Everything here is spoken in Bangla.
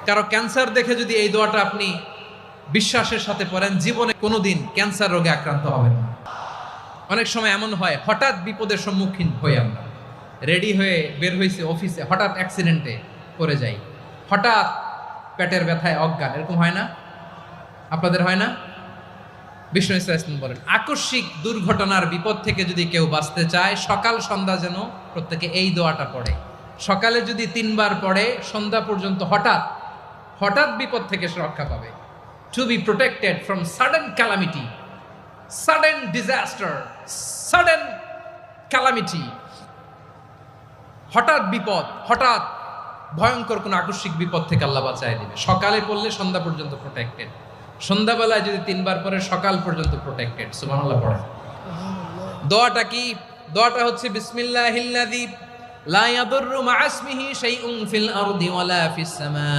কারো ক্যান্সার দেখে যদি এই দোয়াটা আপনি বিশ্বাসের সাথে পড়েন, জীবনে কোনোদিন ক্যান্সার রোগে আক্রান্ত হবেন না। অনেক সময় এমন হয়, হঠাৎ বিপদের সম্মুখীন হই আমরা, রেডি হয়ে বের হয়েছে অফিসে, হঠাৎ অ্যাক্সিডেন্টে পড়ে যাই, হঠাৎ পেটের ব্যথায় অজ্ঞান, এরকম হয় না? আপনাদের হয় না? বিষ্ণু ইসলাম বলেন, আকস্মিক দুর্ঘটনার বিপদ থেকে যদি কেউ বাঁচতে চায়, সকাল সন্ধ্যা যেন প্রত্যেকে এই দোয়াটা পড়ে। সকালে যদি 3 বার পড়ে, সন্ধ্যা পর্যন্ত হঠাৎ হঠাৎ বিপদ থেকে সে রক্ষা পাবে। To be protected from sudden calamity, sudden disaster, sudden calamity, হঠাৎ বিপদ, হঠাৎ ভয়ঙ্কর কোন আকস্মিক বিপদ থেকে আল্লাহ বাঁচায় দিবে। সকালে পড়লে সন্ধ্যা পর্যন্ত প্রোটেক্টেড, সন্ধ্যাবেলায় যদি 3 বার পরে সকাল পর্যন্ত প্রোটেক্টেড। সুবহানাল্লাহ পড়ে। দোয়াটা কি? দোয়াটা হচ্ছে বিসমিল্লাহিল্লাযী লা ইয়াদুররু মা ইসমিহি শাইউন ফিল আরদি ওয়ালা ফিস সামা।